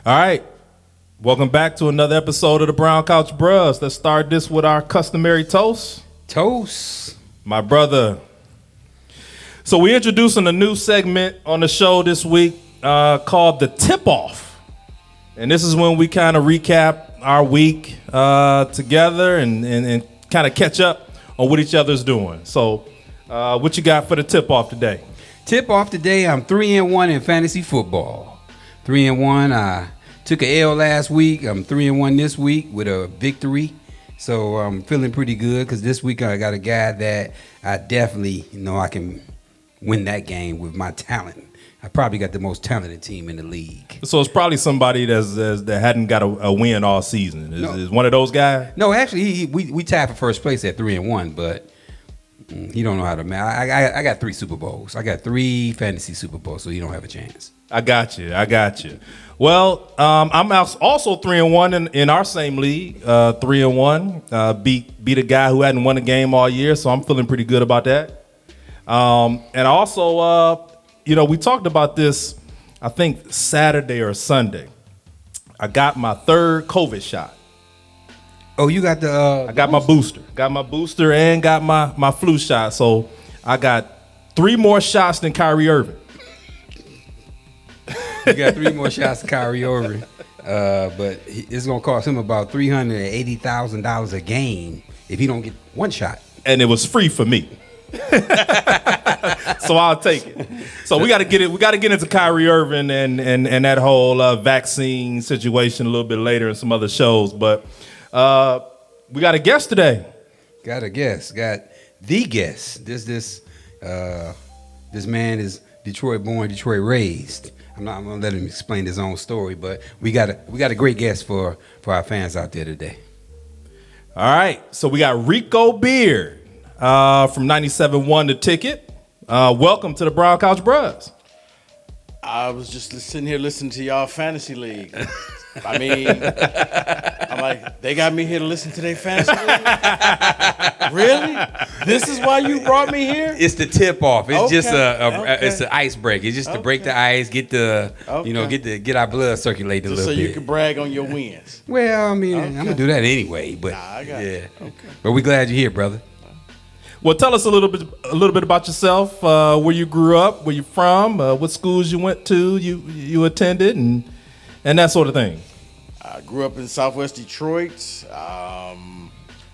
All right. Welcome back to another episode of the Brown Couch Bruhz. Let's start this with our customary toast. Toast. My brother. So we're introducing a new segment on the show this week called the Tip-Off. And this is when we kind of recap our week together and kind of catch up on what each other's doing. So what you got for the tip-off today? Tip-off today, I'm 3-1 in fantasy football. 3-1. I took an L last week. I'm 3-1 this week with a victory. So I'm feeling pretty good because this week I got a guy that I definitely know I can win that game with my talent. I probably got the most talented team in the league. So it's probably somebody that hadn't got a win all season. Is one of those guys? No, actually, we tied for first place at 3-1, but he don't know how to manage. I got 3 Super Bowls. I got 3 fantasy Super Bowls, so you don't have a chance. I got you. Well, I'm also 3-1 in our same league. 3-1. Beat a guy who hadn't won a game all year, so I'm feeling pretty good about that. And also, we talked about this, I think Saturday or Sunday. I got my 3rd COVID shot. Oh, you got the? I got my booster. Got my booster and got my flu shot. So I got 3 more shots than Kyrie Irving. You got 3 more shots than Kyrie Irving. But it's going to cost him about $380,000 a game if he don't get 1 shot. And it was free for me. So I'll take it. So we got to get it. We got to get into Kyrie Irving and that whole vaccine situation a little bit later in some other shows. But we got a guest today. Got a guest. Got the guest. This man is Detroit born, Detroit raised. I'm not gonna let him explain his own story, but we got a great guest for our fans out there today. All right. So we got Rico Beard from 97.1 The Ticket. Welcome to the Brown Couch Bruhz. I was just sitting here listening to y'all fantasy league. I mean, I'm like, they got me here to listen to their fantasy league? Really? This is why you brought me here? It's the tip off. It's just it's an icebreaker. It's just to break the ice, get get our blood circulating just a little bit. So you can brag on your wins. Well, I mean, I'm gonna do that anyway. But I got it. Okay. But we're glad you're here, brother. Well, tell us a little bit about yourself. Where you grew up, where you from, what schools you went to, you attended, and that sort of thing. I grew up in Southwest Detroit.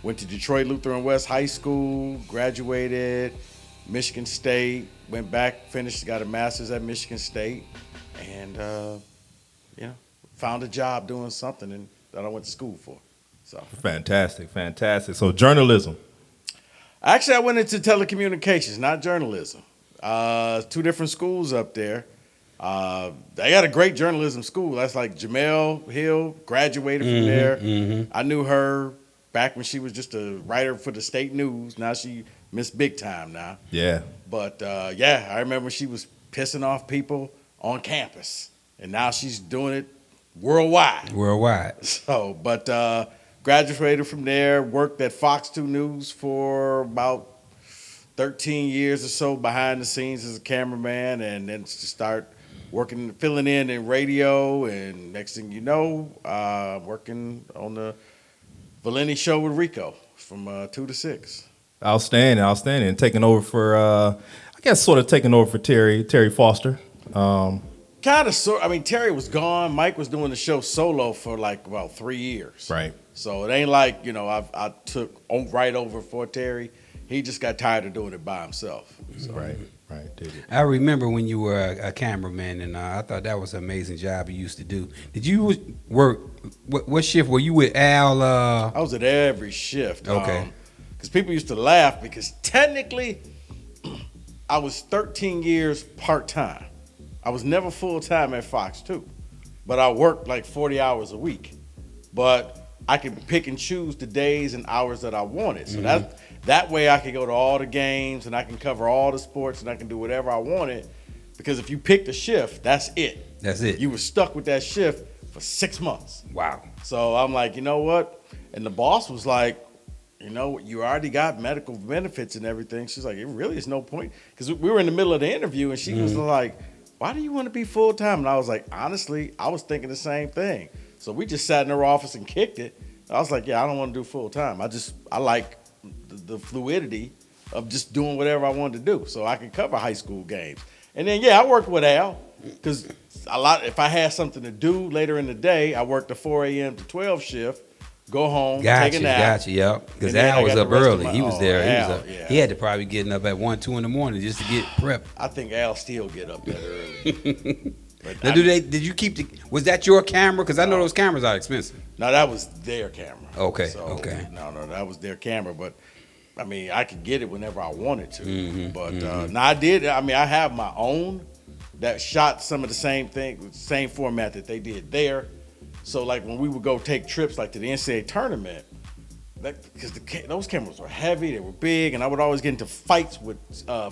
Went to Detroit Lutheran West High School. Graduated Michigan State. Went back, finished, got a master's at Michigan State, and found a job doing something that I went to school for. So fantastic. So journalism. Actually, I went into telecommunications, not journalism. 2 different schools up there. They got a great journalism school. That's like Jamel Hill, graduated from there. Mm-hmm. I knew her back when she was just a writer for the state news. Now she missed big time now. Yeah. But, I remember she was pissing off people on campus. And now she's doing it worldwide. So, but graduated from there, worked at Fox 2 News for about 13 years or so behind the scenes as a cameraman, and then start filling in radio, and next thing you know, working on the Valenti show with Rico from 2 to 6. Outstanding. Taking over for, taking over for Terry Foster. Kind of, I mean, Terry was gone. Mike was doing the show solo for like about 3 years. Right. So it ain't like, I took right over for Terry. He just got tired of doing it by himself. So. Right. I remember when you were a cameraman, and I thought that was an amazing job you used to do. Did you work, what shift were you with Al? I was at every shift. Okay. Because people used to laugh because technically I was 13 years part-time. I was never full-time at Fox 2, but I worked like 40 hours a week. But I could pick and choose the days and hours that I wanted. So that way I could go to all the games and I can cover all the sports and I can do whatever I wanted. Because if you picked a shift, that's it. You were stuck with that shift for 6 months. Wow. So I'm like, you know what? And the boss was like, you already got medical benefits and everything. She's like, it really is no point. Because we were in the middle of the interview and she was like, why do you want to be full time? And I was like, honestly, I was thinking the same thing. So we just sat in her office and kicked it. I was like, yeah, I don't want to do full time. I like the fluidity of just doing whatever I wanted to do, so I could cover high school games. And then I worked with Al because if I had something to do later in the day, I worked the 4 a.m. to 12 shift. Go home, take a nap. Gotcha, yep. Because Al was up early. He was there. He had to probably getting up at 1, 2 in the morning just to get prepped. I think Al still get up that early. Now, did you keep was that your camera? Because I know those cameras are expensive. No, that was their camera. Okay, so, okay. No, that was their camera. But, I mean, I could get it whenever I wanted to. Mm-hmm, but, now I did. I mean, I have my own that shot some of the same format that they did there. So, like, when we would go take trips, like, to the NCAA tournament, because those cameras were heavy, they were big, and I would always get into fights with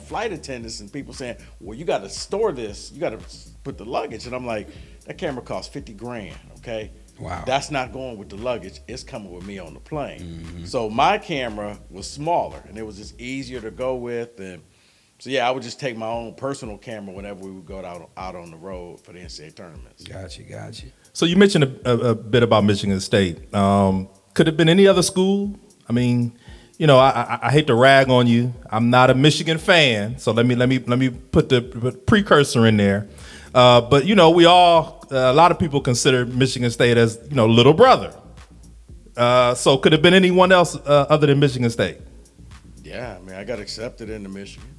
flight attendants and people saying, well, you got to store this. You got to put the luggage. And I'm like, that camera costs $50,000, okay? Wow. That's not going with the luggage. It's coming with me on the plane. Mm-hmm. So my camera was smaller, and it was just easier to go with. And so, I would just take my own personal camera whenever we would go out on the road for the NCAA tournaments. Gotcha. So you mentioned a bit about Michigan State. Could it have been any other school? I mean, I hate to rag on you. I'm not a Michigan fan, so let me put the precursor in there. But we all a lot of people consider Michigan State as little brother. So could it have been anyone else other than Michigan State? Yeah, I mean, I got accepted into Michigan,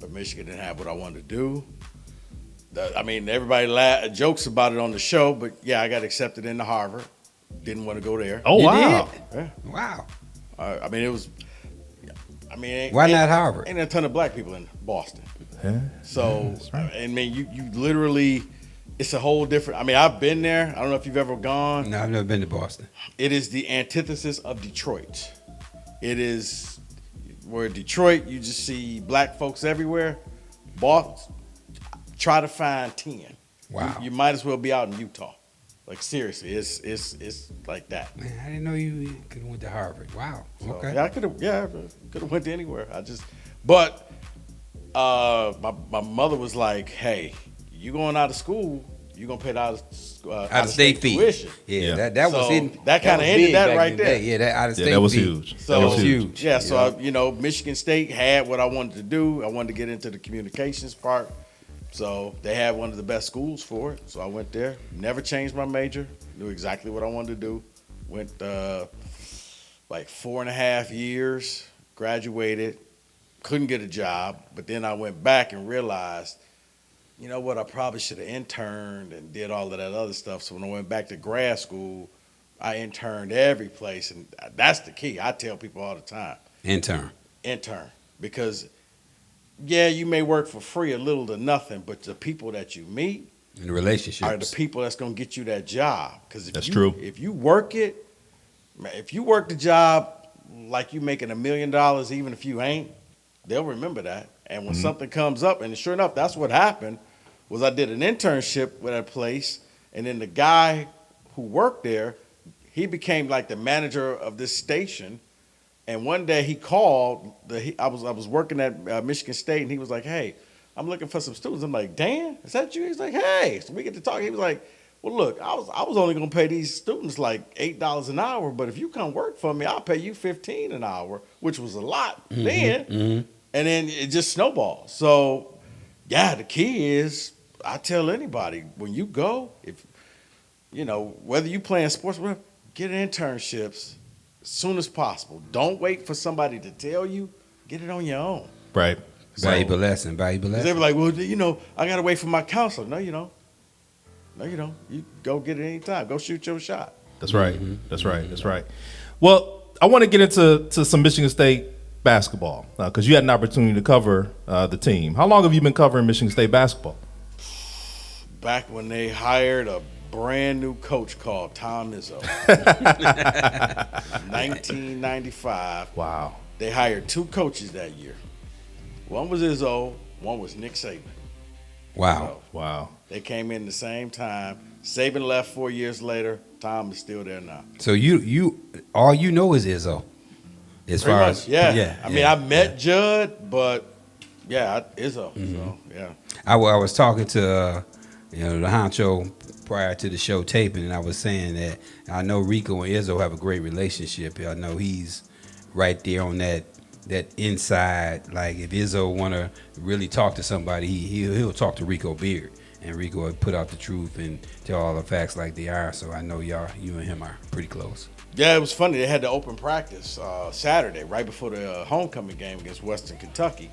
but Michigan didn't have what I wanted to do. I mean, everybody jokes about it on the show, but I got accepted into Harvard. Didn't want to go there. Oh, wow. Yeah. Wow. I mean, it was. I mean, why not Harvard? Ain't a ton of black people in Boston. Yeah. So, right. I mean, you literally, it's a whole different. I mean, I've been there. I don't know if you've ever gone. No, I've never been to Boston. It is the antithesis of Detroit. It is where Detroit, you just see black folks everywhere. Boston, try to find 10. Wow. You might as well be out in Utah. Like, seriously, it's like that. Man, I didn't know you could have went to Harvard. Wow. So, Okay. I could have went to anywhere. But my mother was like, hey, you going out of school, you gonna pay the out of state fee. Tuition. Yeah. That was hidden. That kind of ended that right there. Yeah, that out of state that was fee. huge. So, that was huge. Yeah, so Michigan State had what I wanted to do. I wanted to get into the communications part. So they had one of the best schools for it. So I went there. Never changed my major. Knew exactly what I wanted to do. Went like 4.5 years. Graduated. Couldn't get a job. But then I went back and realized, you know what? I probably should have interned and did all of that other stuff. So when I went back to grad school, I interned every place. And that's the key. I tell people all the time. Intern. Because you may work for free, a little to nothing, but the people that you meet and the relationships are the people that's going to get you that job. Because true. If you work it, if you work the job like you making $1 million, even if you ain't, they'll remember that. And when something comes up, and sure enough, that's what happened. Was I did an internship with that place, and then the guy who worked there, he became like the manager of this station. And one day he called. I was working at Michigan State, and he was like, "Hey, I'm looking for some students." I'm like, "Dan, is that you?" He's like, "Hey." So we get to talk. He was like, "Well, look, I was only gonna pay these students like $8 an hour, but if you come work for me, I'll pay you $15 an hour," which was a lot then. Mm-hmm. And then it just snowballed. So, the key is I tell anybody when you go, if whether you playing sports, whatever, get internships as soon as possible. Don't wait for somebody to tell you. Get it on your own. Right. Valuable lesson. They were like, well, I got to wait for my counselor. No, you don't. You go get it anytime. Go shoot your shot. That's right. Mm-hmm. That's right. That's right. Well, I want to get into some Michigan State basketball because you had an opportunity to cover the team. How long have you been covering Michigan State basketball? Back when they hired a brand new coach called Tom Izzo. 1995. Wow. They hired 2 coaches that year. One was Izzo, one was Nick Saban. Wow. Wow. They came in the same time. Saban left 4 years later. Tom is still there now. So you all you know is Izzo. As Pretty far much, as I mean, I met Judd, but Yeah, Izzo. So, yeah. I was talking to the honcho prior to the show taping, and I was saying that I know Rico and Izzo have a great relationship. I know he's right there on that inside. Like if Izzo want to really talk to somebody, he'll talk to Rico Beard, and Rico will put out the truth and tell all the facts like they are. So I know you and him are pretty close. Yeah, it was funny. They had the open practice Saturday, right before the homecoming game against Western Kentucky.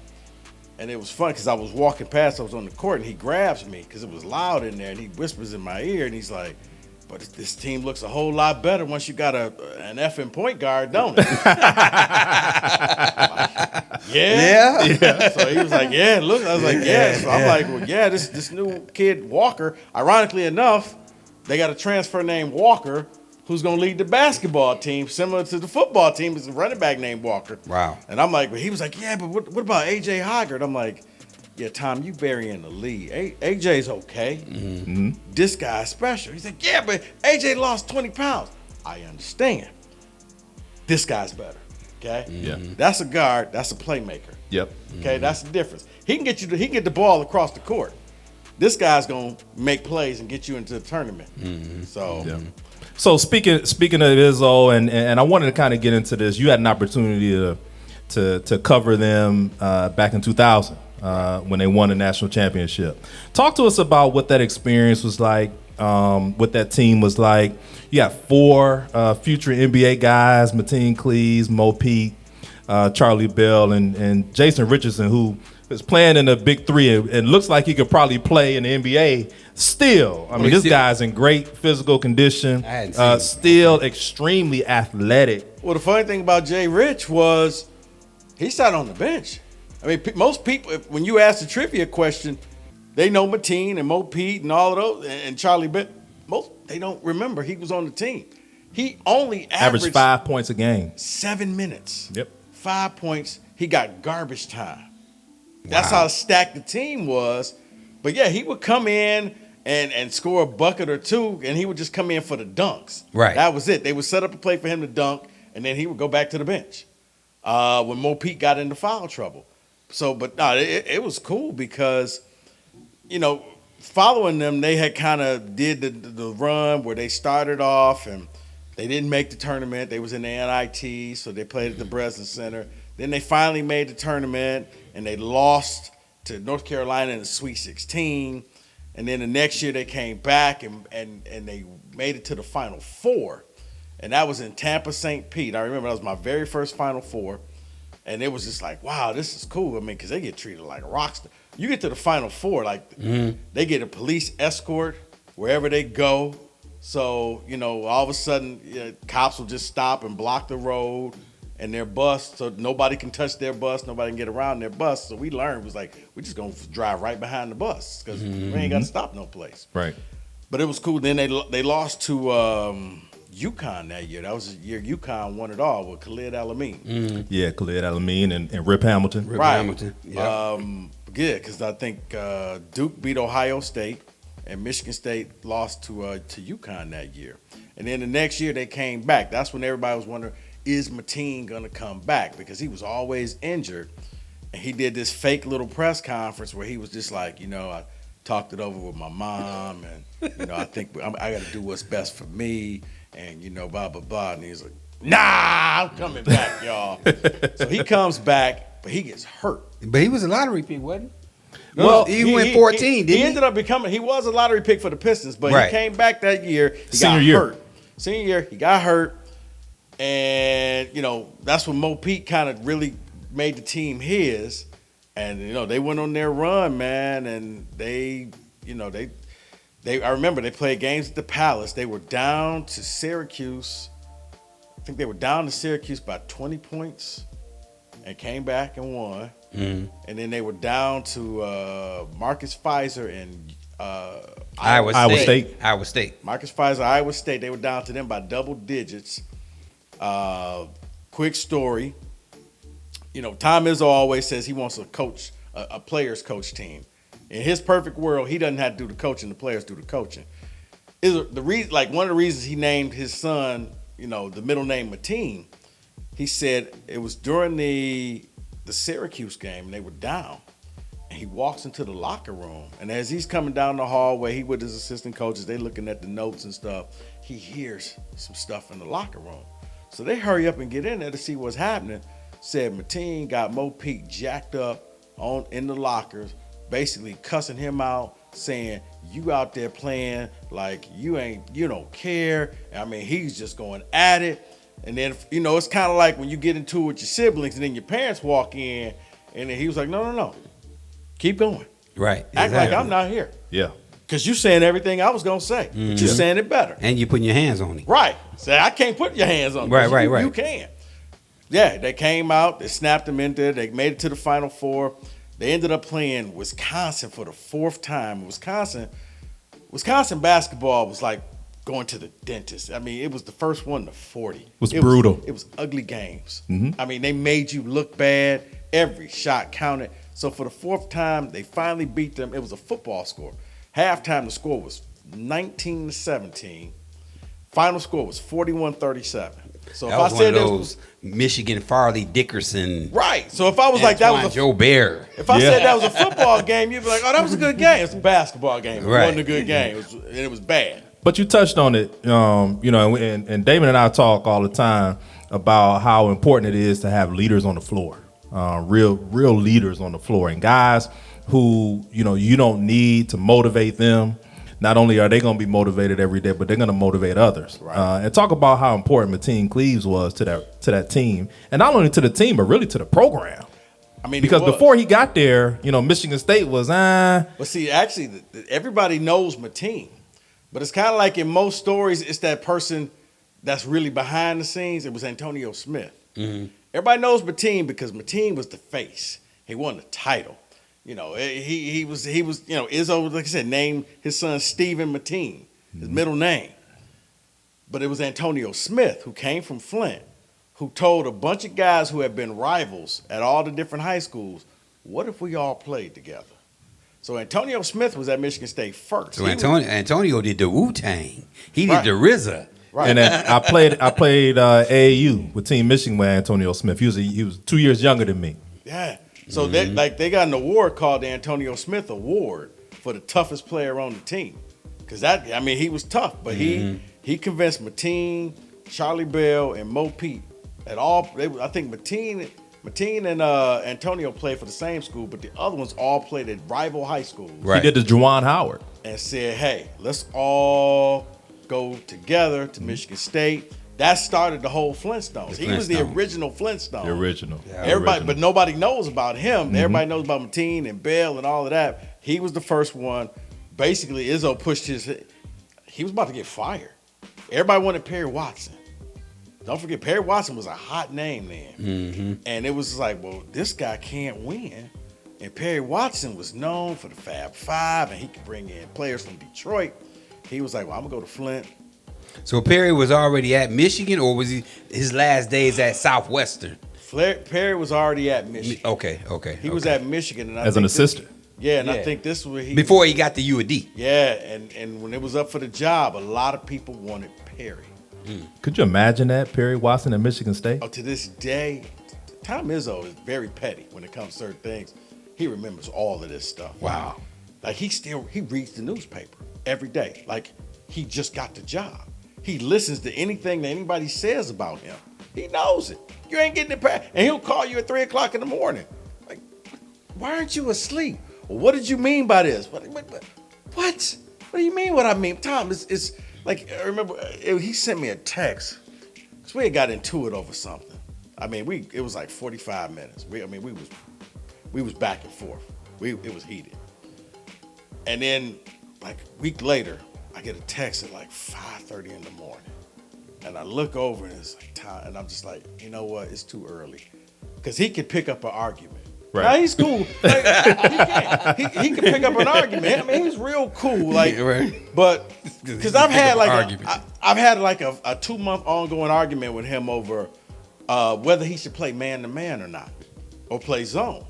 And it was fun because I was walking past, I was on the court, and he grabs me because it was loud in there, and he whispers in my ear, and he's like, but this team looks a whole lot better once you got an effing point guard, don't it? Like, yeah. So he was like, yeah, look. I was like, yeah. So I'm like, well, yeah, this new kid, Walker, ironically enough, they got a transfer named Walker who's going to lead the basketball team, similar to the football team. Is a running back named Walker. Wow. And I'm like, well, he was like, yeah, but what about A.J. Hoggard? I'm like, yeah, Tom, you burying the lead. AJ's okay. Mm-hmm. This guy's special. He's like, yeah, but AJ lost 20 pounds. I understand. This guy's better. Okay? Yeah. That's a guard. That's a playmaker. Yep. Okay? That's the difference. He can get the ball across the court. This guy's gonna make plays and get you into the tournament. So Yeah. So speaking of Izzo, and I wanted to kind of get into this. You had an opportunity to cover them back in 2000 when they won the national championship. Talk to us about what that experience was like, what that team was like. You got 4 future NBA guys: Mateen Cleaves, Mo Pete, Charlie Bell, and Jason Richardson, who is playing in the Big Three and looks like he could probably play in the NBA still. I mean, this guy's in great physical condition, still extremely athletic. Well, the funny thing about Jay Rich was he sat on the bench. I mean, most people, when you ask the trivia question, they know Mateen and Mo Pete and all of those, and Charlie Bell. Most they don't remember he was on the team. He only averaged 5 points a game. 7 minutes. Yep. 5 points. He got garbage time. That's how stacked the team was. But yeah, he would come in and score a bucket or two, and he would just come in for the dunks. Right. That was it. They would set up a play for him to dunk, and then he would go back to the bench when Mo Pete got into foul trouble. So, but no, it was cool because, following them, they had kind of did the run where they started off and they didn't make the tournament. They was in the NIT, so they played at the Breslin Center. Then they finally made the tournament, and they lost to North Carolina in the Sweet 16. And then the next year they came back and they made it to the Final Four. And that was in Tampa, St. Pete. I remember that was my very first Final Four. And it was just like, wow, this is cool. I mean, because they get treated like a rock star. You get to the Final Four, like they get a police escort wherever they go. So, all of a sudden, cops will just stop and block the road and their bus, so nobody can touch their bus, nobody can get around their bus. So we learned, was like, we're just going to drive right behind the bus because we ain't got to stop no place. Right. But it was cool. Then they lost to UConn that year. That was the year UConn won it all with Khalid Al-Amin. Yeah, Khalid Al-Amin and Rip Hamilton. Hamilton. Yeah, because I think Duke beat Ohio State and Michigan State lost to UConn that year. And then the next year they came back. That's when everybody was wondering, is Mateen going to come back? Because he was always injured. And he did this fake little press conference where he was just like, I talked it over with my mom, and, I think I got to do what's best for me, and, blah, blah, blah. And he's like, nah, I'm coming back, y'all. So he comes back, but he gets hurt. But he was a lottery pick, wasn't he? Well, he went 14, didn't he? He ended up he was a lottery pick for the Pistons, but he came back that year. He got hurt. Senior year, he got hurt. And, that's when Mo Pete kind of really made the team his. And, they went on their run, man. And they I remember they played games at the Palace. They were down to Syracuse. I think they were down to Syracuse by 20 points and came back and won. And then they were down to Marcus Pfizer and Iowa State. Marcus Pfizer, Iowa State. They were down to them by double digits. Quick story. Tom Izzo always says he wants a players coach team. In his perfect world, he doesn't have to do the coaching. The players do the coaching. One of the reasons he named his son, the middle name Mateen, he said it was during the Syracuse game and they were down. And he walks into the locker room, and as he's coming down the hallway, he with his assistant coaches, they looking at the notes and stuff. He hears some stuff in the locker room. So they hurry up and get in there to see what's happening. Said Mateen got Mo Peak jacked up in the lockers, basically cussing him out, saying, you out there playing like you don't care. I mean, he's just going at it. And then, it's kind of like when you get into it with your siblings and then your parents walk in, and then he was like, no. Keep going. Right. Act like I'm not here. Yeah. Because you're saying everything I was going to say. But you're saying it better. And you're putting your hands on him. Right. Say, I can't put your hands on him. Right. You can. Yeah, they came out. They snapped them in there. They made it to the Final Four. They ended up playing Wisconsin for the fourth time. Wisconsin basketball was like going to the dentist. I mean, it was the first one to 40. It was brutal. It was ugly games. Mm-hmm. I mean, they made you look bad. Every shot counted. So for the fourth time, they finally beat them. It was a football score. Halftime, the score was 19-17. Final score was 41-37. So that if was I said one of those Michigan Farley Dickerson. Right. So if I was like that was a Joe Bear. If I said that was a football game, you'd be like, oh, that was a good game. It's a basketball game. It wasn't a good game. It was bad. But you touched on it, and Damon and I talk all the time about how important it is to have leaders on the floor, real leaders on the floor, and guys who you don't need to motivate them. Not only are they going to be motivated every day, but they're going to motivate others. Right. And talk about how important Mateen Cleaves was to that team, and not only to the team, but really to the program. I mean, because before he got there, Michigan State was But see, actually, everybody knows Mateen, but it's kind of like in most stories, it's that person that's really behind the scenes. It was Antonio Smith. Mm-hmm. Everybody knows Mateen because Mateen was the face. He won the title. He was Izzo, like I said, named his son Stephen Mateen, his middle name. But it was Antonio Smith, who came from Flint, who told a bunch of guys who had been rivals at all the different high schools, what if we all played together? So Antonio Smith was at Michigan State first. So Antonio did the Wu-Tang. He did the RZA. Right. And then I played AAU with Team Michigan with Antonio Smith. He was 2 years younger than me. Yeah. So they got an award called the Antonio Smith Award for the toughest player on the team. Because he was tough, but he convinced Mateen, Charlie Bell, and Mo Pete at all. I think Mateen and Antonio played for the same school, but the other ones all played at rival high schools. Right. He did the Juwan Howard. And said, hey, let's all go together to Michigan State. That started the whole Flintstones. He was the original Flintstone. The original. Yeah. Everybody, but nobody knows about him. Mm-hmm. Everybody knows about Mateen and Bell and all of that. He was the first one. Basically, Izzo pushed he was about to get fired. Everybody wanted Perry Watson. Don't forget, Perry Watson was a hot name then. Mm-hmm. And it was like, well, this guy can't win. And Perry Watson was known for the Fab Five, and he could bring in players from Detroit. He was like, well, I'm going to go to Flint. So Perry was already at Michigan, or was he his last days at Southwestern? Perry was already at Michigan. Okay. He was at Michigan. And as an assistant. I think this was before he got to UAD. Yeah, and when it was up for the job, a lot of people wanted Perry. Could you imagine that, Perry Watson at Michigan State? Oh, to this day, Tom Izzo is very petty when it comes to certain things. He remembers all of this stuff. Wow. Like he reads the newspaper every day. Like he just got the job. He listens to anything that anybody says about him. He knows it. You ain't getting it back. And he'll call you at 3 o'clock in the morning. Like, why aren't you asleep? Well, what did you mean by this? What? What do you mean what I mean? Tom, it's like, I remember he sent me a text. Because we had got into it over something. I mean, it was like 45 minutes. We was back and forth. It was heated. And then, like a week later, I get a text at like 5:30 in the morning. And I look over and it's like time, and I'm just like, you know what? It's too early. Because he could pick up an argument. Right. Now, he's cool. Like, he can pick up an argument. I mean, he's real cool. Like, right. But because I've had like a 2-month ongoing argument with him over whether he should play man to man or not, or play zone.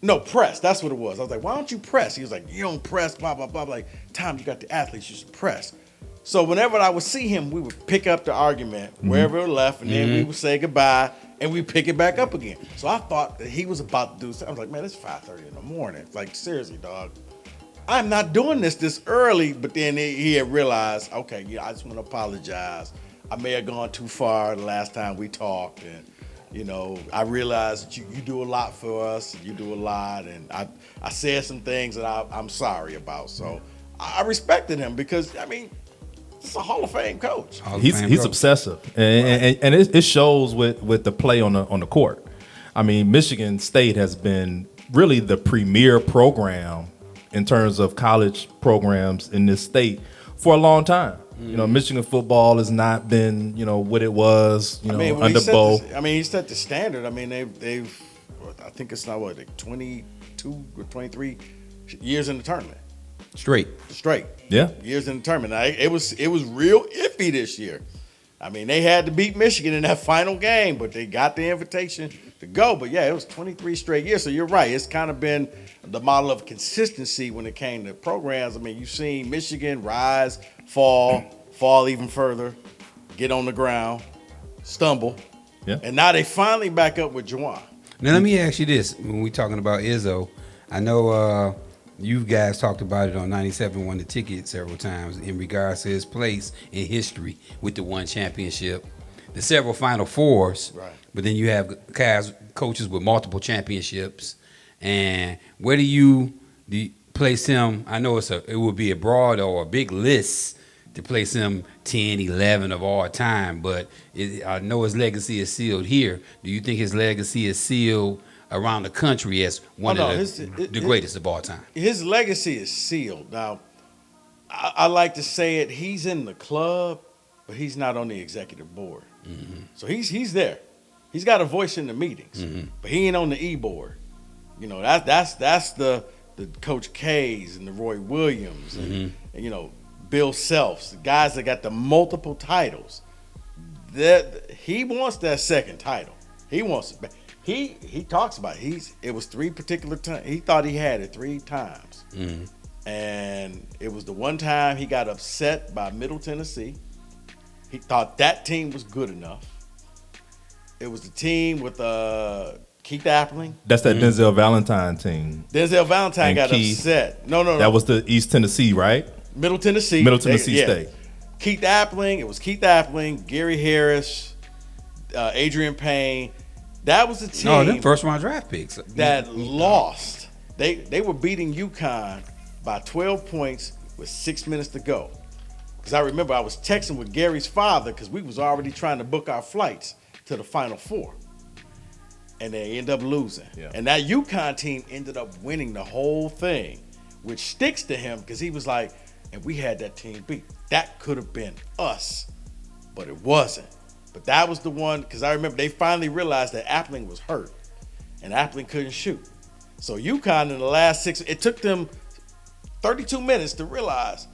No, press. That's what it was. I was like, why don't you press? He was like, you don't press, blah, blah, blah. Like, Tom, you got the athletes, you should press. So whenever I would see him, we would pick up the argument wherever it left, and then we would say goodbye. and we pick it back up again. So I thought that he was about to do something. I was like, man, it's 5:30 in the morning. Like, seriously, dog. I'm not doing this early. But then he had realized, okay, yeah, I just want to apologize. I may have gone too far the last time we talked. And, you know, I realized that you do a lot for us. You do a lot. And I said some things that I'm sorry about. So I respected him because, I mean, it's a Hall of Fame coach. He's obsessive, and it shows with the play on the court. I mean, Michigan State has been really the premier program in terms of college programs in this state for a long time. You know, Michigan football has not been, you know, what it was, under Bo. He set the standard. I mean, they've I think it's now what, like 22 or 23 years in the tournament. Straight. Yeah. Years in the tournament. It was real iffy this year. I mean, they had to beat Michigan in that final game, but they got the invitation to go. But yeah, it was 23 straight years. So you're right. It's kind of been the model of consistency when it came to programs. I mean, you've seen Michigan rise, fall even further, get on the ground, stumble. Yeah. And now they finally back up with Juwan. Now, let me ask you this. When we're talking about Izzo, I know you guys talked about it on 97, won the ticket several times in regards to his place in history with the one championship, the several Final Fours. Right. But then you have guys, coaches with multiple championships. And where do you place him? I know it would be a broad or a big list to place him 10, 11 of all time, but I know his legacy is sealed here. Do you think his legacy is sealed around the country as one of the greatest of all time? His legacy is sealed. Now, I like to say it, he's in the club, but he's not on the executive board. Mm-hmm. So he's there. He's got a voice in the meetings, but he ain't on the E-board. You know, that's the Coach K's and the Roy Williams and you know, Bill Selfs, the guys that got the multiple titles. He wants that second title. He wants it back. He talks about it was 3 particular times. He thought he had it 3 times. And it was the one time he got upset by Middle Tennessee. He thought that team was good enough. It was the team with Keith Appling. That's that Denzel Valentine team. Denzel Valentine got upset. No. That was the East Tennessee, right? Middle Tennessee State. Keith Appling. It was Keith Appling, Gary Harris, Adrian Payne. That was the team. No, them first round draft picks that lost. They were beating UConn by 12 points with 6 minutes to go. Because I remember I was texting with Gary's father because we was already trying to book our flights to the Final Four. And they ended up losing. Yeah. And that UConn team ended up winning the whole thing, which sticks to him because he was like, and we had that team beat. That could have been us, but it wasn't. But that was the one, because I remember they finally realized that Appling was hurt, and Appling couldn't shoot. So UConn in the last 6, it took them 32 minutes to realize,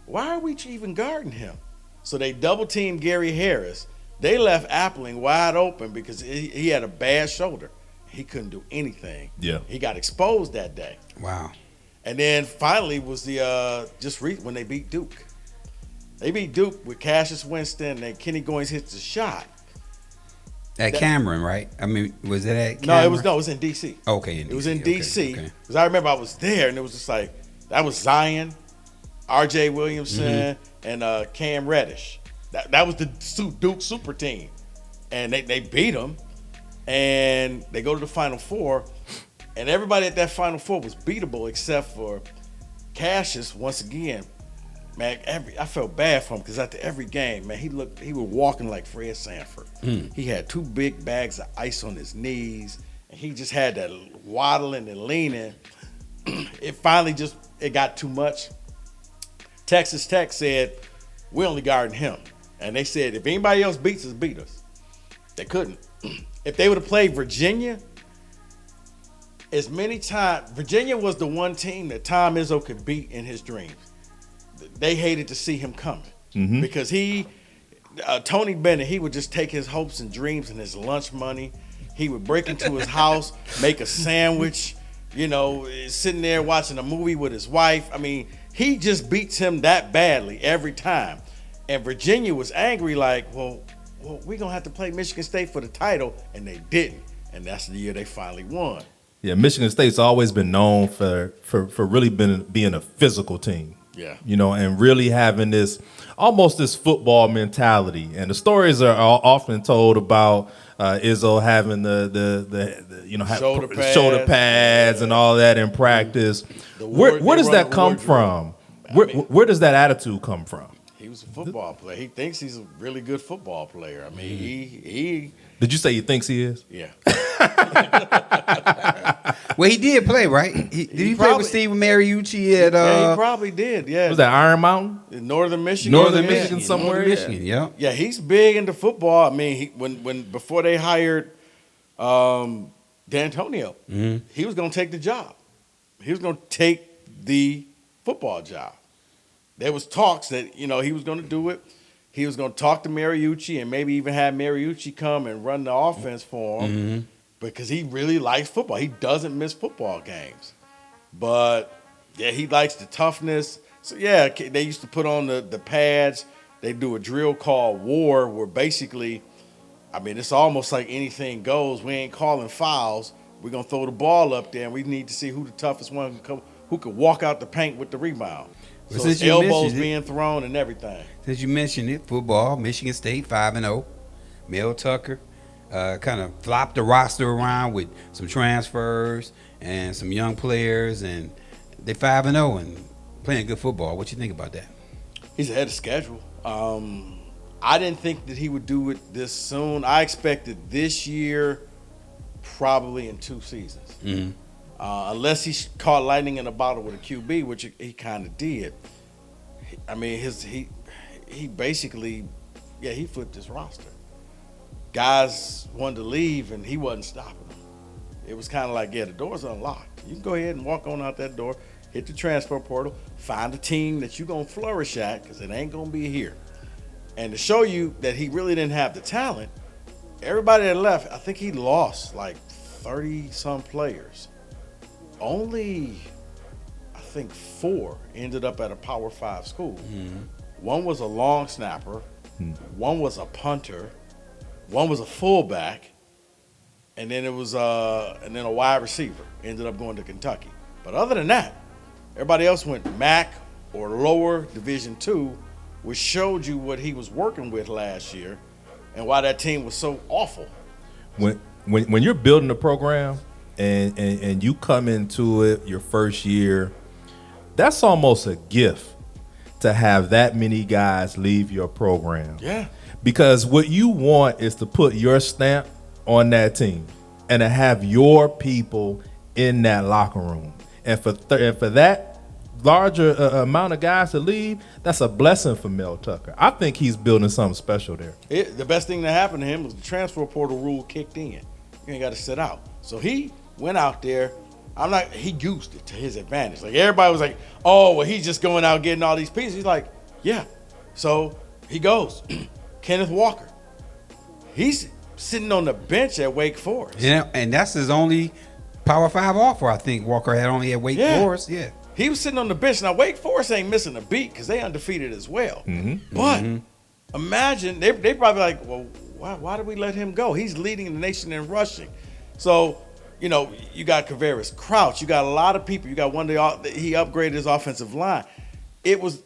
why are we even guarding him? So they double-teamed Gary Harris. They left Appling wide open because he had a bad shoulder. He couldn't do anything. Yeah. He got exposed that day. Wow. And then finally was when they beat Duke. They beat Duke with Cassius Winston and Kenny Goins hits the shot. At Cameron, right? I mean, was it at Cameron? No, it was in D.C. Okay, It was in D.C. Okay. Because I remember I was there and it was just like, that was Zion, R.J. Williamson, and Cam Reddish. That was the Duke super team. And they beat them. And they go to the Final Four. And everybody at that Final Four was beatable except for Cassius. Once again, man, I felt bad for him because after every game, man, he was walking like Fred Sanford. He had 2 big bags of ice on his knees, and he just had that waddling and leaning. It finally it got too much. Texas Tech said, we're only guarding him. And they said, if anybody else beats us, beat us. They couldn't. If they would have played Virginia, as many times, Virginia was the one team that Tom Izzo could beat in his dreams. They hated to see him coming because Tony Bennett, he would just take his hopes and dreams and his lunch money. He would break into his house, make a sandwich, sitting there watching a movie with his wife. I mean, he just beats him that badly every time. And Virginia was angry like, well, well, we're going to have to play Michigan State for the title, and they didn't. And that's the year they finally won. Yeah, Michigan State's always been known for really being a physical team. Yeah. You know, and really having this almost this football mentality. And the stories are often told about Izzo having the you know shoulder pads and all that in practice. Where does that come from? Where does that attitude come from? He was a football player. He thinks he's a really good football player. I mean, he Did you say he thinks he is? Yeah. Well, he did play, right? Did he play with Steve Mariucci at? Yeah, he probably did. Yeah. Was that Iron Mountain? In Northern Michigan. Northern Michigan somewhere. Northern Michigan. Yeah. Yeah, he's big into football. I mean, before they hired D'Antonio, he was going to take the job. He was going to take the football job. There was talks that he was going to do it. He was going to talk to Mariucci and maybe even have Mariucci come and run the offense for him because he really likes football. He doesn't miss football games. But, yeah, he likes the toughness. So, yeah, they used to put on the pads. They do a drill called War where basically, I mean, it's almost like anything goes. We ain't calling fouls. We're going to throw the ball up there, and we need to see who the toughest one who could walk out the paint with the rebound. So his elbows being thrown and everything. Since you mentioned it, football, Michigan State 5-0. Mel Tucker kind of flopped the roster around with some transfers and some young players, and they're 5-0 and playing good football. What you think about that? He's ahead of schedule. I didn't think that he would do it this soon. I expected this year, probably in 2 seasons. Unless he caught lightning in a bottle with a QB, which he kind of did. I mean, he basically, he flipped his roster. Guys wanted to leave, and he wasn't stopping them. It was kind of like, the door's unlocked. You can go ahead and walk on out that door, hit the transfer portal, find a team that you're going to flourish at because it ain't going to be here. And to show you that he really didn't have the talent, everybody that left, I think he lost like 30-some players. Only, I think, 4 ended up at a Power 5 school. One was a long snapper. One was a punter. One was a fullback. And then it was a wide receiver. Ended up going to Kentucky. But other than that, everybody else went MAC or lower Division II, which showed you what he was working with last year and why that team was so awful. When you're building a program, and you come into it your first year, that's almost a gift to have that many guys leave your program. Yeah. Because what you want is to put your stamp on that team and to have your people in that locker room. And for that larger amount of guys to leave, that's a blessing for Mel Tucker. I think he's building something special there. The best thing that happened to him was the transfer portal rule kicked in. You ain't got to sit out. So he went out there. He used it to his advantage. Like everybody was like, oh, well, he's just going out getting all these pieces. He's like, yeah. So he goes. Kenneth Walker. He's sitting on the bench at Wake Forest. Yeah, and that's his only Power 5 offer, I think Walker had only at Wake Forest. Yeah. He was sitting on the bench. Now, Wake Forest ain't missing a beat because they undefeated as well. But imagine, they probably like, well, why did we let him go? He's leading the nation in rushing. So, you got Kavaris Crouch. You got a lot of people. You got one day he upgraded his offensive line. It was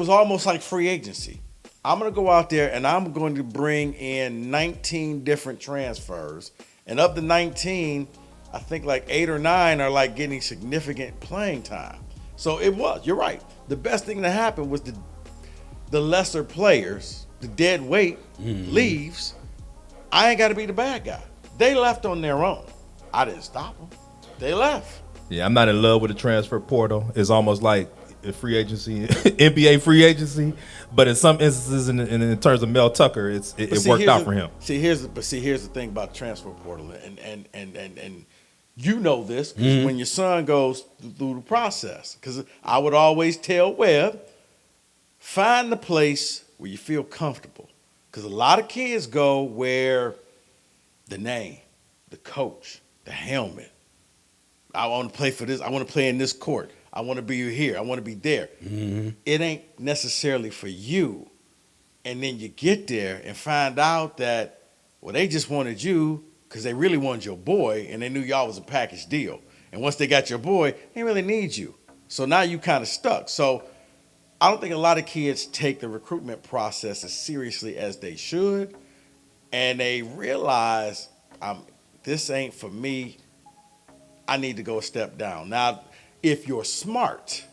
almost like free agency. I'm going to go out there and I'm going to bring in 19 different transfers. And of the 19, I think like 8 or 9 are like getting significant playing time. So you're right. The best thing that happened was the lesser players, the dead weight leaves. I ain't got to be the bad guy. They left on their own. I didn't stop them. They left. Yeah, I'm not in love with the transfer portal. It's almost like a free agency, NBA free agency. But in some instances, in terms of Mel Tucker, it worked out for him. Here's the thing about the transfer portal, and you know this because when your son goes through the process. Because I would always tell Webb, find the place where you feel comfortable. Because a lot of kids go where the name, the coach, the helmet. I want to play for this. I want to play in this court. I want to be here. I want to be there. It ain't necessarily for you. And then you get there and find out that, well, they just wanted you because they really wanted your boy, and they knew y'all was a package deal. And once they got your boy, they didn't really need you. So now you kind of stuck. So I don't think a lot of kids take the recruitment process as seriously as they should. And they realize, this ain't for me. I need to go a step down. Now, if you're smart,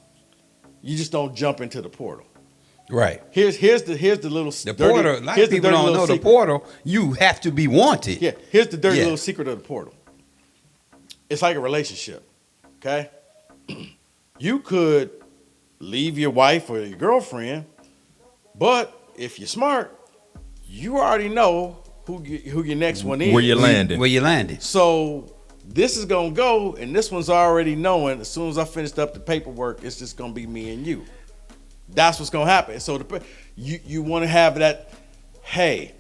you just don't jump into the portal. Right. Here's the little the portal. A lot of people don't know secret. The portal. You have to be wanted. Yeah. Here's the dirty little secret of the portal. It's like a relationship. Okay. You could leave your wife or your girlfriend, but if you're smart, you already know who your next one is. Where you landed. So this is gonna go, and this one's already knowing. As soon as I finished up the paperwork, it's just gonna be me and you. That's what's gonna happen. So you want to have that. Hey,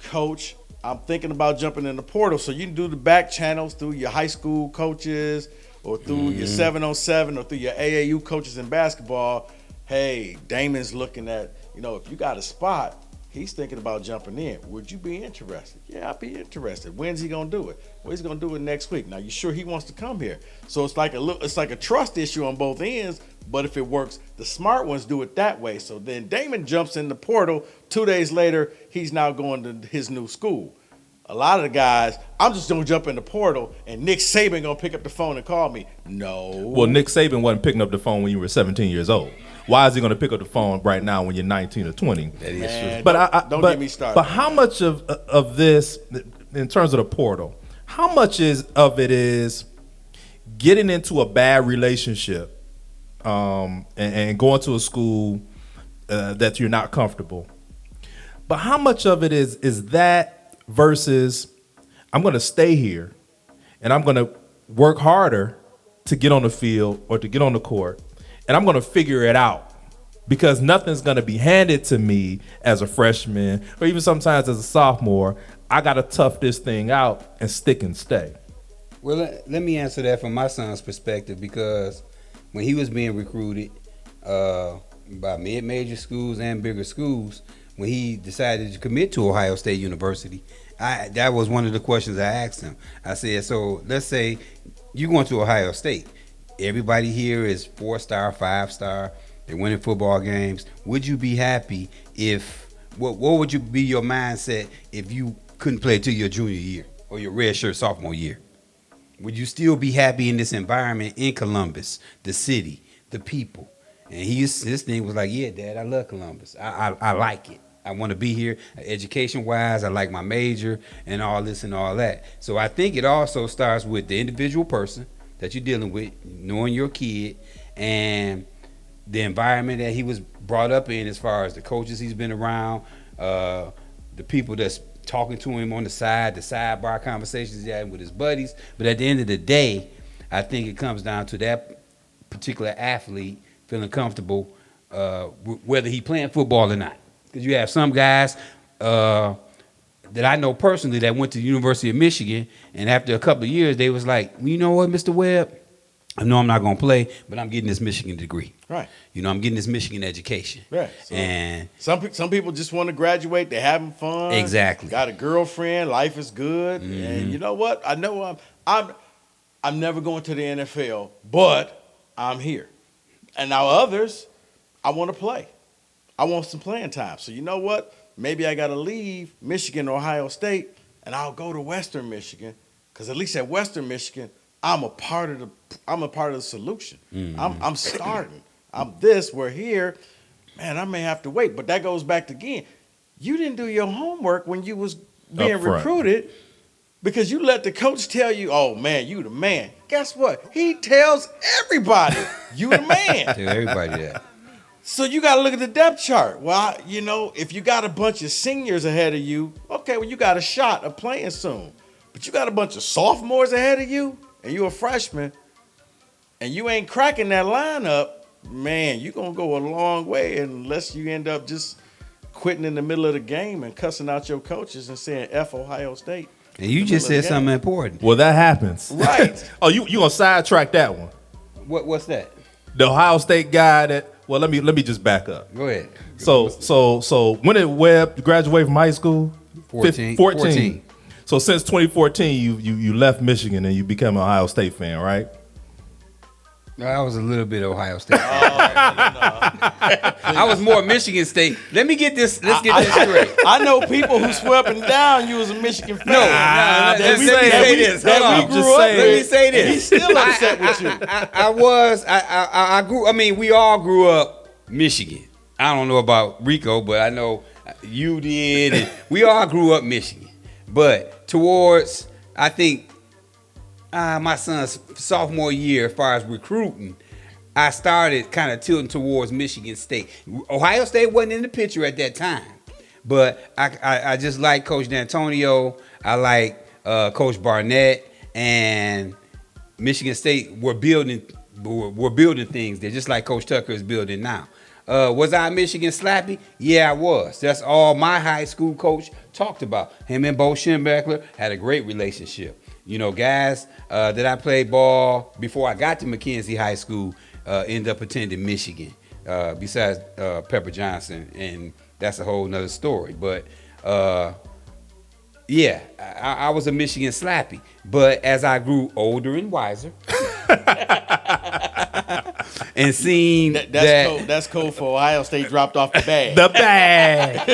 coach, I'm thinking about jumping in the portal. So you can do the back channels through your high school coaches, or through your 7-on-7, or through your AAU coaches in basketball. Hey, Damon's looking at, if you got a spot, he's thinking about jumping in. Would you be interested? Yeah, I'd be interested. When's he gonna do it? Well, he's gonna do it next week. Now, you sure he wants to come here? So it's like a trust issue on both ends. But if it works, the smart ones do it that way. So then Damon jumps in the portal. 2 days later, he's now going to his new school. A lot of the guys, I'm just gonna jump in the portal, and Nick Saban gonna pick up the phone and call me. No. Well, Nick Saban wasn't picking up the phone when you were 17 years old. Why is he gonna pick up the phone right now when you're 19 or 20? That is true. But don't get me started. But how much of this, in terms of the portal, how much of it is getting into a bad relationship, and going to a school that you're not comfortable? But how much of it is that versus I'm going to stay here and I'm going to work harder to get on the field or to get on the court, and I'm going to figure it out, because nothing's going to be handed to me as a freshman or even sometimes as a sophomore. I got to tough this thing out and stick and stay. Well, let me answer that from my son's perspective, because when he was being recruited by mid-major schools and bigger schools, when he decided to commit to Ohio State University, that was one of the questions I asked him. I said, so let's say you're going to Ohio State. Everybody here is 4-star, 5-star. They're winning football games. Would you be happy what would you be your mindset if you couldn't play till your junior year or your redshirt sophomore year? Would you still be happy in this environment in Columbus, the city, the people? And his thing was like, yeah, Dad, I love Columbus. I like it. I want to be here. Education-wise, I like my major and all this and all that. So I think it also starts with the individual person that you're dealing with, knowing your kid, and the environment that he was brought up in, as far as the coaches he's been around, the people that's talking to him on the sidebar conversations he's having with his buddies. But at the end of the day, I think it comes down to that particular athlete feeling comfortable whether he playing football or not. Because you have some guys that I know personally that went to the University of Michigan, and after a couple of years, they was like, you know what, Mr. Webb, I know I'm not going to play, but I'm getting this Michigan degree. Right. I'm getting this Michigan education. Right. So and some people just want to graduate. They're having fun. Exactly. Got a girlfriend. Life is good. Mm-hmm. And you know what? I know I'm never going to the NFL, but I'm here. And now others, I want to play. I want some playing time. So you know what? Maybe I got to leave Michigan or Ohio State, and I'll go to Western Michigan, because at least at Western Michigan, I'm a part of the solution. Mm-hmm. I'm starting. I'm this. We're here. Man, I may have to wait. But that goes back to, again, you didn't do your homework when you was being recruited, because you let the coach tell you, oh, man, you the man. Guess what? He tells everybody you the man. Tell everybody that. So you got to look at the depth chart. Well, if you got a bunch of seniors ahead of you, okay, well, you got a shot of playing soon. But you got a bunch of sophomores ahead of you, and you're a freshman, and you ain't cracking that lineup, man, you're going to go a long way unless you end up just quitting in the middle of the game and cussing out your coaches and saying F Ohio State. And you just said something important. Well, that happens. Right. Oh, you going to sidetrack that one. What's that? The Ohio State guy that Well, let me just back up. Go ahead. So when did Webb graduate from high school? 14. So since 2014, you left Michigan and you became an Ohio State fan, right? No, I was a little bit Ohio State. I was more Michigan State. Let me get this. Let's get this straight. I know people who swear up and down you was a Michigan fan. No, let me say this. Hold on. Let me say this. He's still upset with you. I grew. I mean, we all grew up Michigan. I don't know about Rico, but I know you did. And we all grew up Michigan. But towards, I think, my son's sophomore year, as far as recruiting, I started kind of tilting towards Michigan State. Ohio State wasn't in the picture at that time, but I just like Coach D'Antonio. I like Coach Barnett, and Michigan State were building things there, just like Coach Tucker is building now. Was I Michigan slappy? Yeah, I was. That's all my high school coach talked about. Him and Bo Schembechler had a great relationship. You know, guys that I played ball before I got to McKenzie High School ended up attending Michigan, besides Pepper Johnson, and that's a whole nother story. But yeah, I was a Michigan slappy. But as I grew older and wiser, and seeing that's code for Ohio State dropped off the bag. The bag,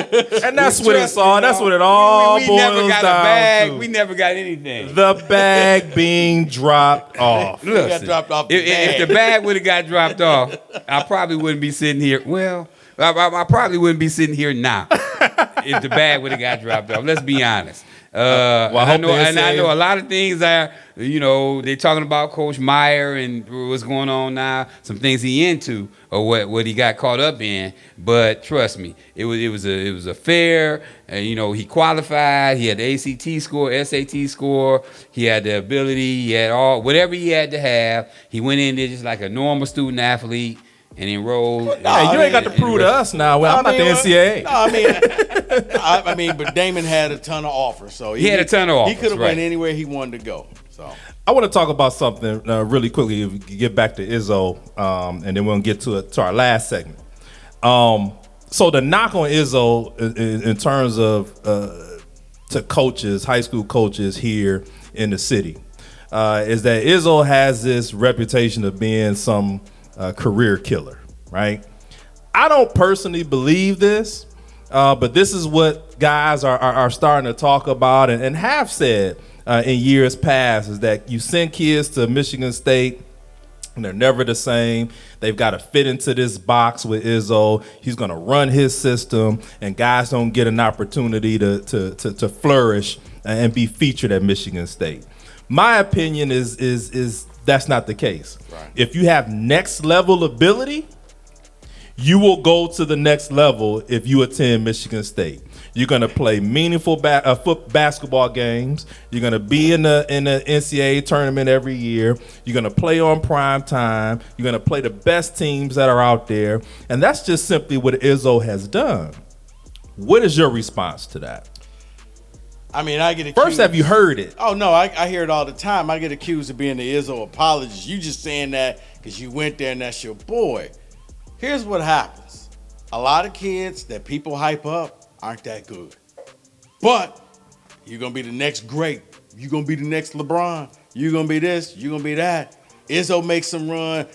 and that's what it's all. That's what it all boils never got down a bag. to. We never got anything. The bag being dropped off. Listen, got dropped off the if the bag would have got dropped off, I probably wouldn't be sitting here. Well, I probably wouldn't be sitting here now if the bag would have got dropped off. Let's be honest. I know a lot of things are, they're talking about Coach Meyer and what's going on now, some things he into or what he got caught up in. But trust me, it was a fair. He qualified. He had the ACT score, SAT score. He had the ability. He had whatever he had to have. He went in there just like a normal student athlete. And enrolled. Hey, you ain't got to prove to us now. Well, I'm not the NCAA. No, I mean, but Damon had a ton of offers, so he had a ton of offers. He could have went anywhere he wanted to go. So I want to talk about something really quickly. If we could get back to Izzo, and then we'll get to our last segment. So the knock on Izzo in terms of to coaches, high school coaches here in the city, is that Izzo has this reputation of being some career killer, right? I don't personally believe this, but this is what guys are starting to talk about and have said in years past, is that you send kids to Michigan State and they're never the same. They've got to fit into this box with Izzo. He's going to run his system, and guys don't get an opportunity to flourish and be featured at Michigan State. My opinion is that's not the case. Right. If you have next level ability, you will go to the next level if you attend Michigan State. You're going to play meaningful basketball games. You're going to be in the NCAA tournament every year. You're going to play on prime time. You're going to play the best teams that are out there. And that's just simply what Izzo has done. What is your response to that? I mean, I get accused. First, have you heard it? Oh, no, I hear it all the time. I get accused of being the Izzo apologist. You just saying that because you went there and that's your boy. Here's what happens. A lot of kids that people hype up aren't that good. But you're going to be the next great. You're going to be the next LeBron. You're going to be this. You're going to be that. Izzo makes them run.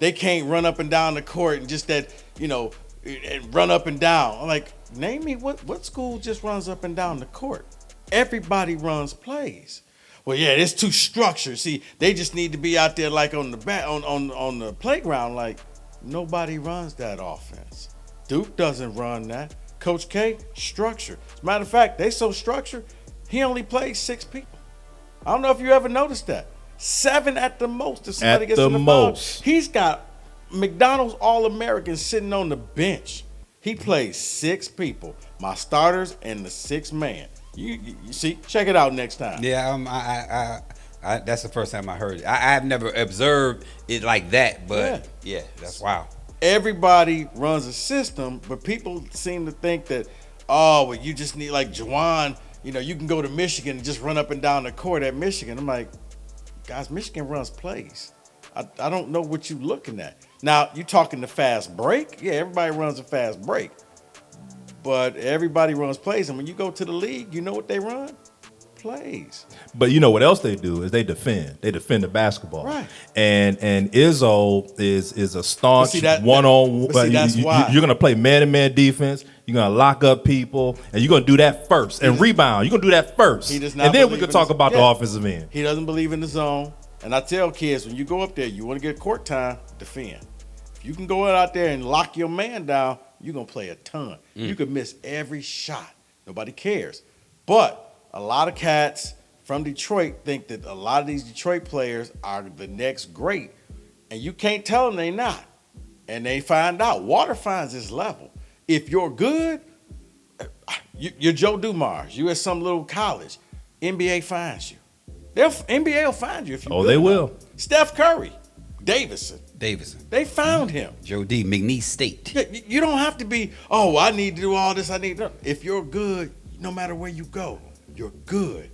They can't run up and down the court and just that, and run up and down. I'm like, name me what school just runs up and down the court? Everybody runs plays. Well, yeah, it's too structured. See, they just need to be out there like on the playground. Like, nobody runs that offense. Duke doesn't run that. Coach K, structure. As a matter of fact, they so structured, he only plays 6 people. I don't know if you ever noticed that. 7 at the most if somebody gets in the ball. He's got McDonald's All-Americans sitting on the bench. He plays 6 people, my starters and the 6th man. You see, check it out next time. Yeah, I that's the first time I heard it. I have never observed it like that, but yeah that's wow. Everybody runs a system, but people seem to think that, you just need, like Juwan, you can go to Michigan and just run up and down the court at Michigan. I'm like, guys, Michigan runs plays. I don't know what you're looking at. Now, you talking the fast break? Yeah, everybody runs a fast break. But everybody runs plays. And when you go to the league, you know what they run? Plays. But you know what else they do is they defend. They defend the basketball. Right. And Izzo is a staunch one-on-one. But see, that's why. You're going to play man-to-man defense. You're going to lock up people. And you're going to do that first. And rebound. You're going to do that first. He does not and then we can talk about the offensive end. He doesn't believe in the zone. And I tell kids, when you go up there, you want to get court time, defend. If you can go out there and lock your man down, you're going to play a ton. You could miss every shot. Nobody cares. But a lot of cats from Detroit think that a lot of these Detroit players are the next great. And you can't tell them they're not. And they find out. Water finds its level. If you're good, you're Joe Dumars. You at some little college. NBA finds you. NBA will find you if you. Oh, they will. Steph Curry, Davidson. They found him. Joe D. McNeese State. You don't have to be, oh, I need to do all this. If you're good, no matter where you go, you're good.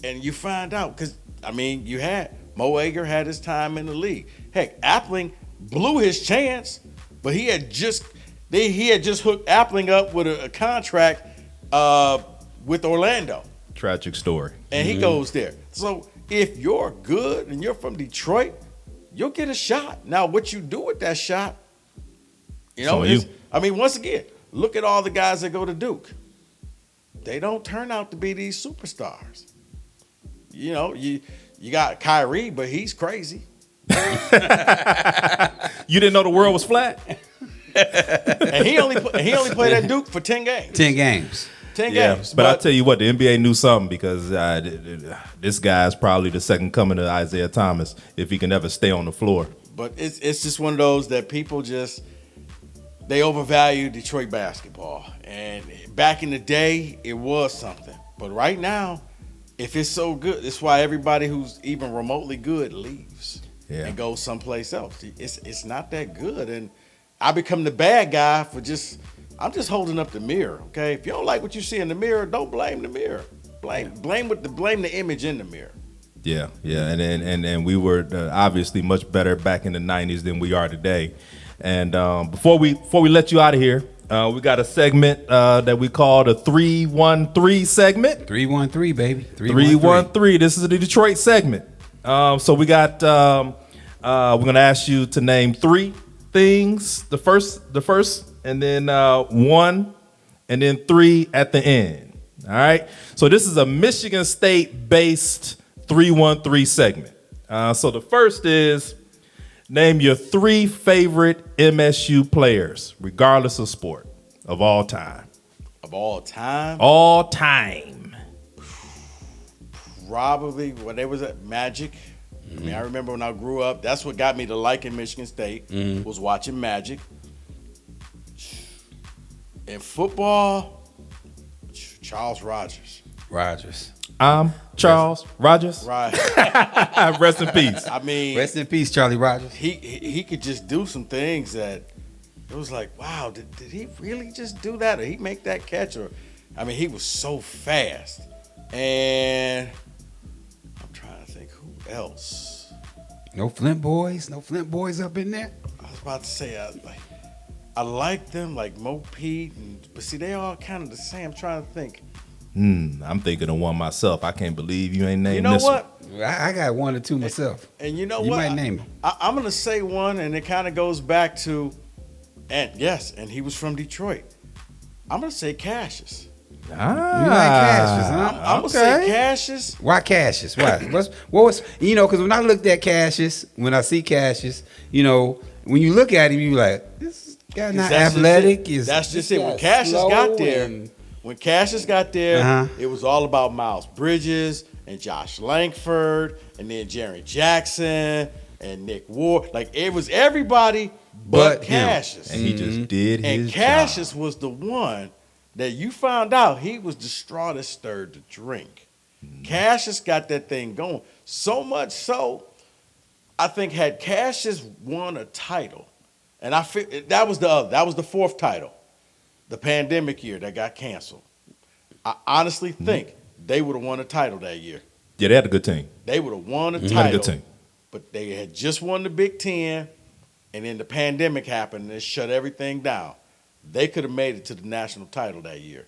And you find out. Because, you had, Mo Ager had his time in the league. Heck, Appling blew his chance, but he had just hooked Appling up with a contract with Orlando. Tragic story. And he goes there. So if you're good and you're from Detroit, you'll get a shot. Now, what you do with that shot, once again, look at all the guys that go to Duke. They don't turn out to be these superstars. You got Kyrie, but he's crazy. You didn't know the world was flat? And he only played at Duke for 10 games. 10 games. 10 games. But I tell you what, the NBA knew something because this guy is probably the second coming of Isaiah Thomas if he can ever stay on the floor. But it's just one of those that people they overvalue Detroit basketball. And back in the day, it was something. But right now, if it's so good, it's why everybody who's even remotely good leaves and goes someplace else. It's not that good. And I become the bad guy I'm just holding up the mirror, okay? If you don't like what you see in the mirror, don't blame the mirror. Blame the image in the mirror. Yeah, and we were obviously much better back in the 90s than we are today. And before we let you out of here, we got a segment that we call the 313 segment. 313, baby. 313. This is the Detroit segment. So we got we're gonna ask you to name three things. The first. And then one, and then three at the end. All right. So this is a Michigan State-based 313 segment. So the first is name your three favorite MSU players, regardless of sport, of all time. Of all time? All time. Probably when they was at Magic. I remember when I grew up, that's what got me to liking Michigan State, was watching Magic. In football, Charles Rogers. I'm Charles Rogers. Right. Rest in peace. Rest in peace, Charlie Rogers. He could just do some things that it was like, wow, did he really just do that? Or he make that catch? He was so fast. And I'm trying to think who else. No Flint boys up in there. I was about to say, I like them, like Mo Pete, but see, they all kind of the same. I'm trying to think. I'm thinking of one myself. I can't believe you ain't named You know this what? one. I got one or two myself. And you know you what? You might name him. I'm going to say one, and it kind of goes back to, and he was from Detroit. I'm going to say Cassius. You like Cassius, huh? I'm going to say Cassius. Why Cassius? Why? Because when I looked at Cassius, when I see Cassius, when you look at him, you like, this guy not athletic. That's just it. When Cassius got there, it was all about Miles Bridges and Josh Langford and then Jerry Jackson and Nick Ward. Like, it was everybody but Cassius. And he just did his And Cassius was the one that you found out he was the straw that stirred the drink. Cassius got that thing going. So much so, I think had Cassius won a title, and that was the fourth title, the pandemic year that got canceled. I honestly think they would have won a title that year. Yeah, they had a good team. They would have won a title. Had a good team. But they had just won the Big Ten, and then the pandemic happened and it shut everything down. They could have made it to the national title that year.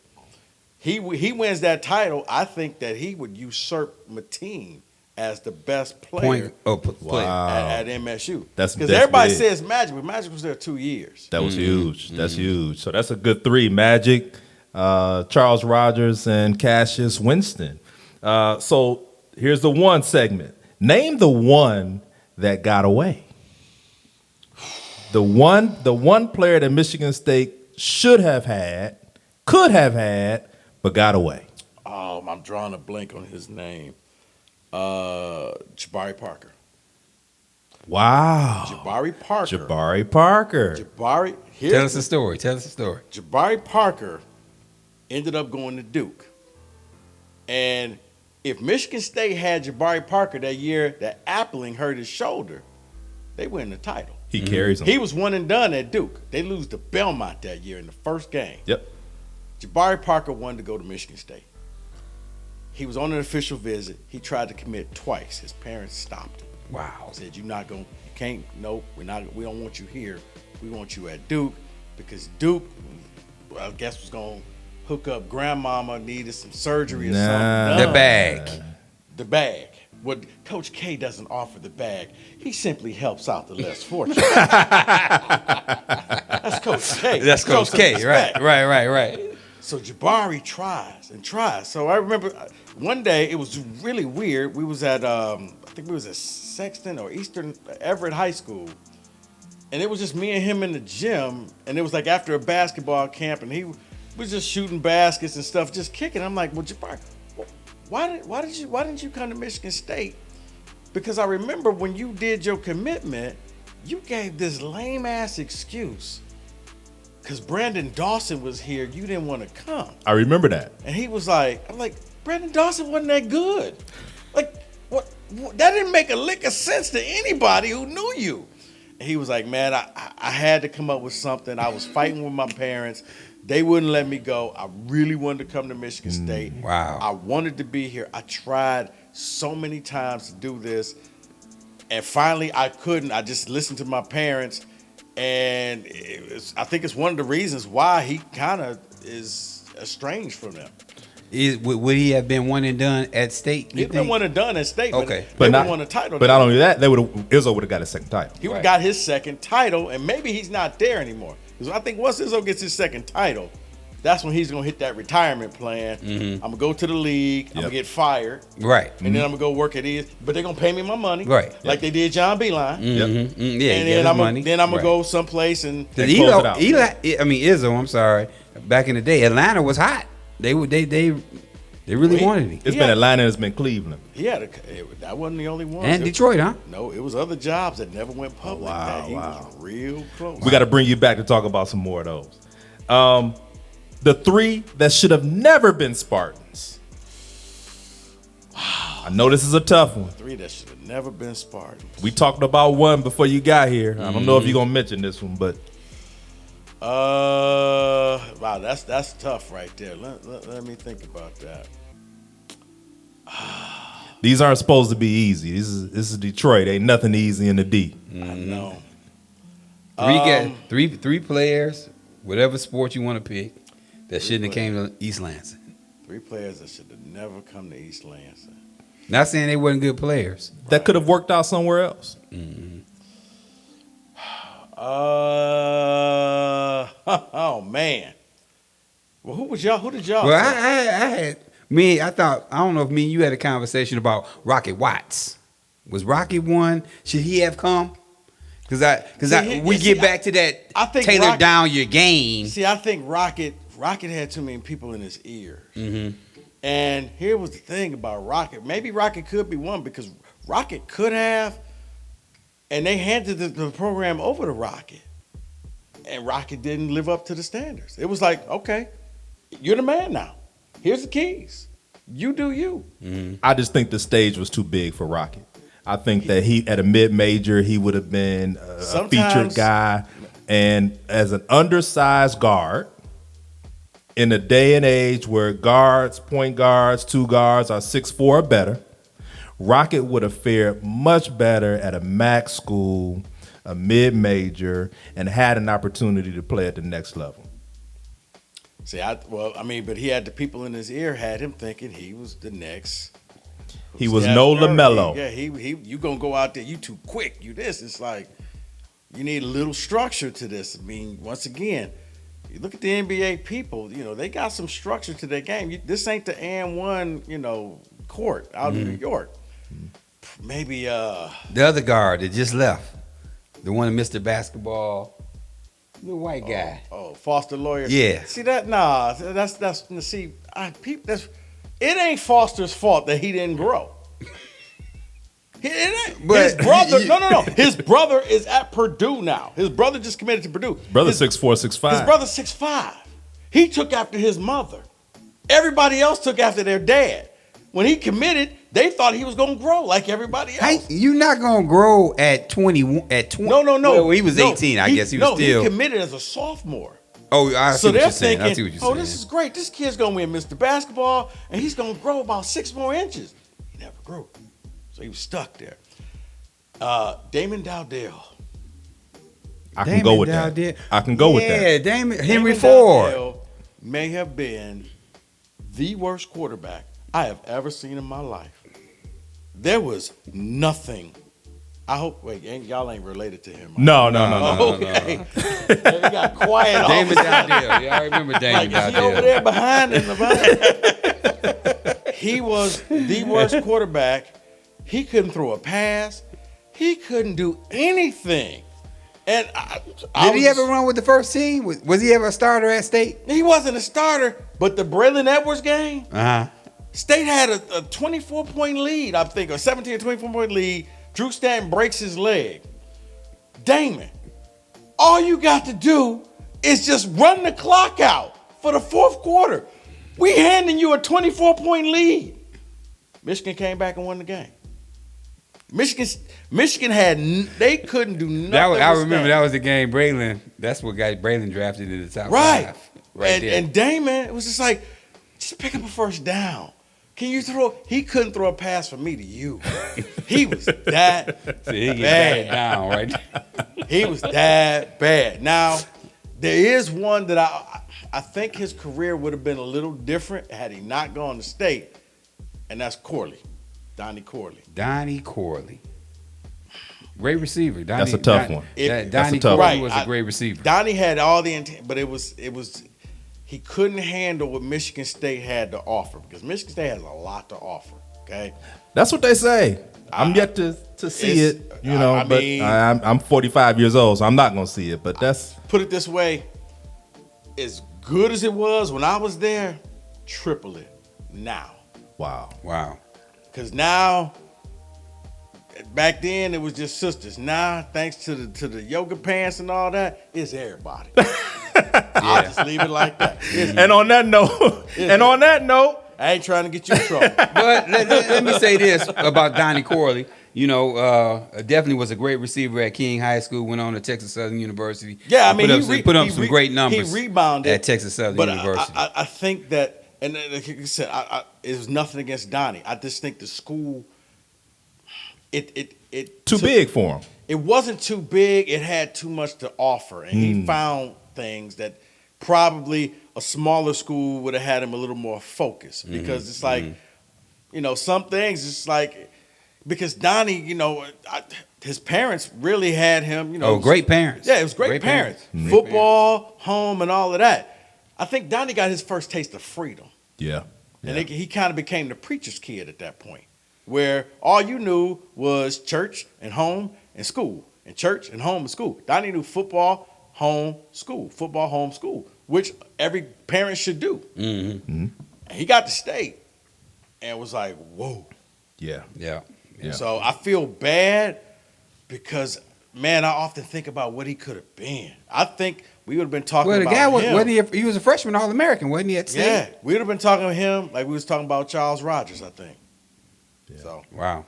He wins that title. I think that he would usurp Mateen as the best player at MSU. That's because everybody big. says Magic, but Magic was there 2 years. That was huge. That's huge. So that's a good three: Magic, Charles Rogers, and Cassius Winston. So here's the one segment. Name the one that got away. The one player that Michigan State should have had, could have had, but got away. Oh, I'm drawing a blank on his name. Jabari Parker. Wow. Jabari Parker. Tell us the story. Jabari Parker ended up going to Duke. And if Michigan State had Jabari Parker that year that Appling hurt his shoulder, they win the title. He carries them. He was one and done at Duke. They lose to Belmont that year in the first game. Yep. Jabari Parker wanted to go to Michigan State. He was on an official visit. He tried to commit twice. His parents stopped him. Wow. Said, you don't want you here. We want you at Duke because Duke, I guess, was going to hook up grandmama, needed some surgery or something. The bag. What Coach K doesn't offer the bag. He simply helps out the less fortunate. That's Coach K. That's Coach K. Right. So Jabari tries. So I remember one day it was really weird. We was at I think we was at Sexton or Eastern Everett High School, and it was just me and him in the gym. And it was like after a basketball camp, and he was just shooting baskets and stuff, just kicking. I'm like, well, Jabari, why didn't you come to Michigan State? Because I remember when you did your commitment, you gave this lame ass excuse. Because Brandon Dawson was here, you didn't want to come. I remember that. And he was like, I'm like, Brandon Dawson wasn't that good. Like, what? That didn't make a lick of sense to anybody who knew you. And he was like, man, I had to come up with something. I was fighting with my parents. They wouldn't let me go. I really wanted to come to Michigan State. Wow. I wanted to be here. I tried so many times to do this. And finally, I couldn't. I just listened to my parents. And I think it's one of the reasons why he kind of is estranged from them. Would he have been one and done at State? He'd been one and done at State, okay. but not won a title. But not only that, Izzo would have got a second title. He would have got his second title, and maybe he's not there anymore. Because I think once Izzo gets his second title, that's when he's going to hit that retirement plan. I'm going to go to the league. I'm going to get fired. Right. And then I'm going to go work at his. But they're going to pay me my money. Right. Like they did John Beeline. Yeah, and then I'm going to go someplace and close it out. Izzo, I'm sorry. Back in the day, Atlanta was hot. They really wanted him. It's been Atlanta, it's been Cleveland. Yeah, that wasn't the only one. And Detroit, huh? No, it was other jobs that never went public. He was real close. We got to bring you back to talk about some more of those. The three that should have never been Spartans. I know this is a tough one. Three that should have never been Spartans. We talked about one before you got here. I don't know if you're going to mention this one, but. Wow, that's tough right there. Let me think about that. These aren't supposed to be easy. This is Detroit. Ain't nothing easy in the D. I know. Three players, whatever sport you want to pick, that shouldn't have came to East Lansing. Three players that should have never come to East Lansing. Not saying they weren't good players. That could have worked out somewhere else. Oh man. Well, who did y'all? Well, I don't know if me and you had a conversation about Rocket Watts. Was Rocket one? Should he have come? We get back to that. I think tailor down your game. See, I think Rocket had too many people in his ears. And here was the thing about Rocket. Maybe Rocket could be one because Rocket could have, and they handed the program over to Rocket. And Rocket didn't live up to the standards. It was like, okay, you're the man now. Here's the keys. You do you. I just think the stage was too big for Rocket. I think that he, at a mid-major, he would have been a featured guy. And as an undersized guard, in a day and age where guards, point guards, two guards are 6'4" or better, Rocket would have fared much better at a MAC school a mid-major, and had an opportunity to play at the next level. See, but he had the people in his ear had him thinking he was the next. He was no LaMelo. Yeah, you gonna go out there, you too quick, you this. It's like you need a little structure to this. I mean, once again, you look at the NBA people, they got some structure to their game. This ain't the and one, court out in New York. Maybe the other guard that just left, the one that missed the basketball, the white guy. Oh, Foster Lawyer. Yeah. See that? Nah, it ain't Foster's fault that he didn't grow. It ain't. But his brother, no. His brother is at Purdue now. His brother just committed to Purdue. Brother 6'4", 6'5". His brother 6'5". He took after his mother. Everybody else took after their dad. When he committed, they thought he was going to grow like everybody else. You're not going to grow at 21. No. Well, he was 18. I guess he was still. He committed as a sophomore. Oh, I see what you're saying. I see what you're saying. This is great. This kid's going to win Mr. Basketball, and he's going to grow about 6 more inches. He never grew. So he was stuck there. Damon Dowdell. I can go with that. Yeah, Henry Damon Ford. Dowdell may have been the worst quarterback I have ever seen in my life. There was nothing. Y'all ain't related to him. No. Okay. He got quiet. Damon Dowdell. Yeah, I remember Damon Dowdell. Is he over there behind in the back? He was the worst quarterback. He couldn't throw a pass. He couldn't do anything. And did he ever run with the first team? Was he ever a starter at State? He wasn't a starter, but the Braylon Edwards game, State had a 24-point lead, I think, or 17 or 24-point lead. Drew Stanton breaks his leg. Damon, all you got to do is just run the clock out for the fourth quarter. We handing you a 24-point lead. Michigan came back and won the game. Michigan they couldn't do nothing. I remember that was the game Braylon. That's what got Braylon drafted in the top 5. Right there. And Damon, it was just like, just pick up a first down. Can you throw? He couldn't throw a pass from me to you. He was that bad. Down right there. He was that bad. Now, there is one that I think his career would have been a little different had he not gone to State, and that's Corley. Donnie Corley. Great receiver. That's a tough one. Donnie Corley was a great receiver. Donnie had all the intent, but it was he couldn't handle what Michigan State had to offer because Michigan State has a lot to offer. Okay, that's what they say. I'm yet to see it, but I'm 45 years old, so I'm not gonna see it. But that's put it this way: as good as it was when I was there, triple it now. Wow. Because now, back then it was just sisters. Now, thanks to the yoga pants and all that, it's everybody. I'll just leave it like that. And on that note, I ain't trying to get you in trouble. But let me say this about Donnie Corley. Definitely was a great receiver at King High School. Went on to Texas Southern University. Yeah, I mean, he put up some great numbers. He rebounded at Texas Southern University. I think that. And like you said, it was nothing against Donnie. I just think the school, too big for him. It wasn't too big. It had too much to offer, and he found things that probably a smaller school would have had him a little more focused. Because it's like, some things. It's like because Donnie, his parents really had him. Great parents. Yeah, it was great parents. Football, home, and all of that. I think Donnie got his first taste of freedom. Yeah. And he kind of became the preacher's kid at that point, where all you knew was church and home and school, and church and home and school. Donnie knew football, home, school, football, home, school, which every parent should do. And he got to State and was like, whoa. Yeah. So I feel bad because, man, I often think about what he could have been. I think we would have been talking about him. Well, the guy he was a freshman All-American, wasn't he, at State? Yeah, we would have been talking to him like we was talking about Charles Rogers, I think. Yeah. So wow.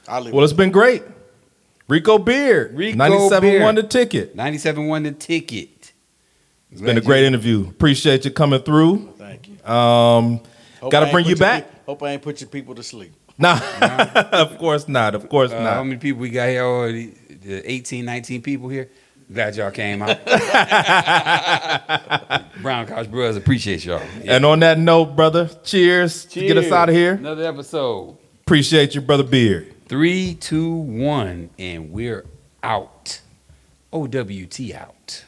It's been great. Rico Beard. 97 won the ticket. 97 won the ticket. It's been a great interview. Appreciate you coming through. Well, thank you. Got to bring you back. Hope I ain't put your people to sleep. Nah, of course not. How many people we got here already? the 18, 19 people here. Glad y'all came out. Brown Couch Bruhz, appreciate y'all. Yeah. And on that note, brother, cheers. To get us out of here. Another episode. Appreciate you, brother Beard. 3, 2, 1, and we're out. OWT out.